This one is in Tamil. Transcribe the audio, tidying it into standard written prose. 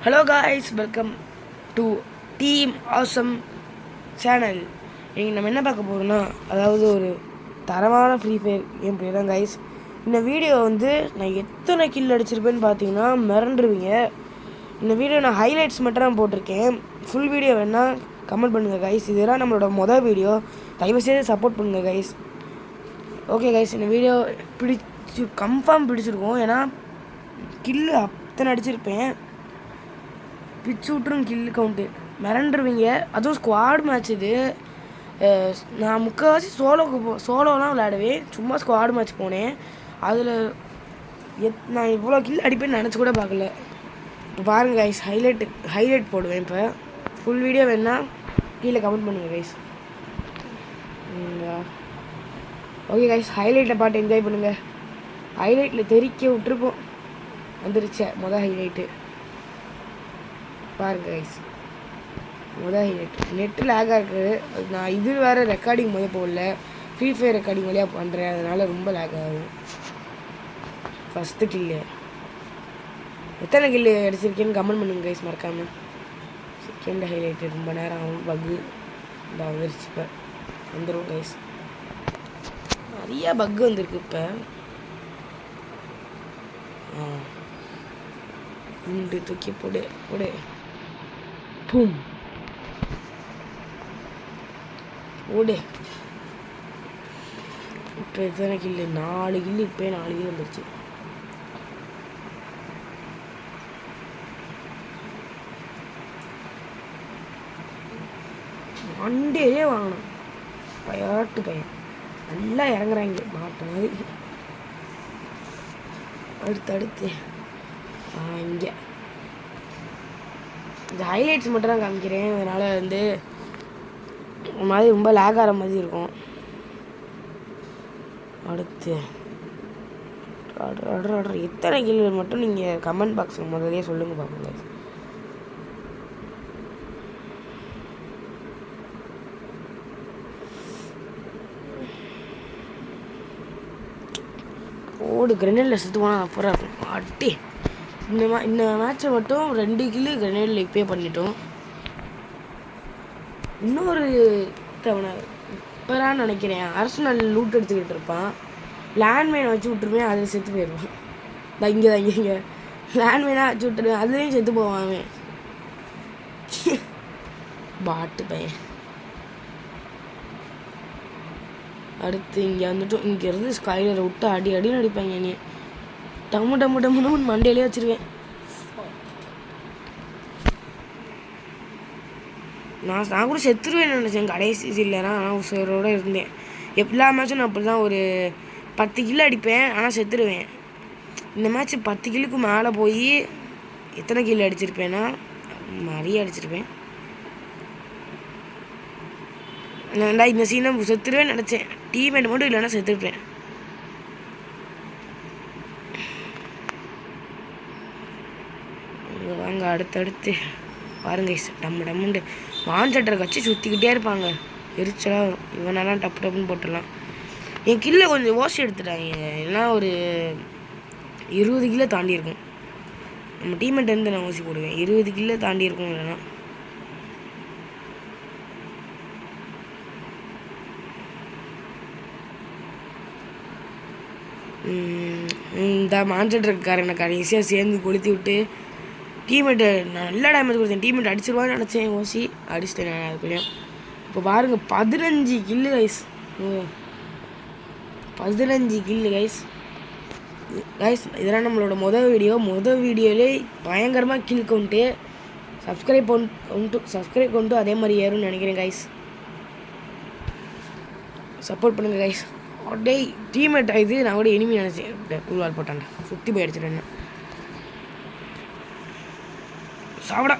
Hello guys, welcome to team awesome channel. இன்றைக்கி நம்ம என்ன பார்க்க போகிறோம்னா, அதாவது ஒரு தரமான ஃப்ரீ ஃபயர் கேம் பிளே தான் காய்ஸ். இந்த வீடியோ நான் எத்தனை கில் அடிச்சிருப்பேன்னு பார்த்தீங்கன்னா மிரண்டுருவீங்க. இந்த வீடியோ நான் ஹைலைட்ஸ் மட்டும் தான் போட்டிருக்கேன். ஃபுல் வீடியோ வேணால் கமெண்ட் பண்ணுங்கள் கைஸ். இதெல்லாம் நம்மளோட மொதல் வீடியோ, தயவுசெய்து சப்போர்ட் பண்ணுங்கள் கைஸ். ஓகே கைஸ், இந்த வீடியோ கன்ஃபார்ம் பிடிச்சிருக்கோம். ஏன்னா கில்லு அத்தனை அடிச்சிருப்பேன். பிச்சு விட்ரும் கில்லு கவுண்ட்டு, மிரண்டுருவீங்க. அதுவும் ஸ்குவாட் மேட்ச் இது. நான் முக்கால்வாசி சோலோலாம் விளையாடுவேன். சும்மா ஸ்குவாட் மேட்ச் போனேன். அதில் நான் இவ்வளோ கில் அடிப்பேன்னு நினச்சி கூட பார்க்கல. இப்போ பாருங்கள் கைஸ், ஹைலைட் போடுவேன். இப்போ ஃபுல் வீடியோ வேணால் கீழே கமெண்ட் பண்ணுங்கள் கைஸ். ஓகே கைஸ், ஹைலைட்டை பாட்டு என்ஜாய் பண்ணுங்கள். ஹைலைட்டில் தெறிக்க விட்டுருப்போம். வந்துருச்சே ஹைலைட்டு பாருங்க கைஸ். ஹைலைட் நெட்டு லேக்காக இருக்குது. நான் இது வேறு ரெக்கார்டிங் போடல, ஃப்ரீ ஃபயர் ரெக்கார்டிங் வழியாக பண்ணுறேன். அதனால் ரொம்ப லேக் ஆகும். ஃபஸ்ட்டு கில்லு எத்தனை கில்லு அடிச்சிருக்கேன்னு கமெண்ட் பண்ணுங்க கைஸ் மறக்காமல். செகண்ட் ஹைலைட்டு ரொம்ப நேரம் ஆகும். பக்கு இந்த வந்துருச்சு. இப்போ வந்துடும் கைஸ். நிறையா பக்கு வந்திருக்கு. இப்போ குண்டு தூக்கி போடு போடு பூம் ஓடு. இப்போ எத்தனை கில்லு? 4 கில்லு. இப்போ 4 கில்லு வந்துருச்சு. மண்டேலே வாங்கணும். பயாட்டு பையன் நல்லா இறங்குறாங்க மாட்டு மாதிரி. அடுத்து இங்கே இந்த ஹைலைட்ஸ் மட்டும் தான் காமிக்கிறேன். அதனால் ஒரு மாதிரி ரொம்ப லேக் ஆகிற மாதிரி இருக்கும். அடுத்து எத்தனை கிலோ மட்டும் நீங்கள் கமெண்ட் பாக்ஸில் முதலே சொல்லுங்கள் பார்ப்போங்க. ஓடு கிரனேடில் செத்து போனால் அப்புறம் இருக்கும். அட்டி இந்த மேட்சை மட்டும் 2 கிலோ கிரனேடில் இப்பே பண்ணிட்டோம். இன்னொரு தவணை இப்போதான் நினைக்கிறேன். அரசனல் லூட் எடுத்துக்கிட்டு இருப்பான். லேண்ட்மைனை வச்சு விட்டுருவேன், அதில் செத்து போயிடுவான். இங்கே லேண்ட்மைனாக வச்சு விட்டுருவேன், அதுலேயும் செத்து போவான். பாட்டு பையன். அடுத்து இங்கே இங்கேருந்து ஸ்கைலரை விட்டு அடின்னு அடிப்பாங்க. நீ டம்மு மண்டையிலே வச்சிருவேன். நான் கூட செத்துருவேன்னு நினச்சேன் கடைசி இல்லைனா. ஆனால் உசுரோடு இருந்தேன். எல்லா மேட்சும் நான் அப்படி தான் ஒரு 10 கிலோ அடிப்பேன், ஆனால் செத்துருவேன். இந்த மேட்ச் 10 கிலோக்கு மேலே போய் எத்தனை கிலோ அடிச்சிருப்பேன்னா நிறைய அடிச்சிருப்பேன். நான்டா இந்த சீனை செத்துருவேன்னு நினச்சேன். டீம்மேட் மட்டும் இல்லைன்னா செத்துருப்பேன். வாங்க அடுத்தடுத்து பாருங்க. டம்முண்டு மான்சட்டரை கட்சி சுற்றிக்கிட்டே இருப்பாங்க. எரிச்சலாக வரும். இவனெல்லாம் டப்புன்னு போட்டுடலாம். என் கில்லை கொஞ்சம் ஓசி எடுத்துட்டாங்க. இல்லைனா ஒரு 20 கிலோ தாண்டி இருக்கும். நம்ம டீம்மேட் நான் ஓசி போடுவேன். 20 கிலோ தாண்டி இருக்கும். இல்லைனா இந்த மான்சட்டருக்காரனை கடைசியாக சேர்ந்து கொளுத்தி விட்டு டீம்மேட்டு நல்ல டேமேஜ் கொடுத்தேன். டீம்மேட் அடிச்சிருவான்னு நினச்சேன். ஓசி அடிச்சிட்டேன் நான் அதுக்குள்ளேயும். இப்போ பாருங்கள் 15 கில்லு கைஸ். 15 கில்லு கைஸ். இதெல்லாம் நம்மளோட மொதல் வீடியோவிலே பயங்கரமாக கில் கவுண்ட்டு. சப்ஸ்கிரைப் கொண்டு அதே மாதிரி ஏறும்னு நினைக்கிறேன் கைஸ். சப்போர்ட் பண்ணுங்கள் கைஸ். அப்படியே டீம்மேட் இது நான் கூட எனிமி நினச்சேன். கூழ்வால் போட்டான்டா, சுற்றி போய் அடிச்சிட்டேன். சாப்பிடா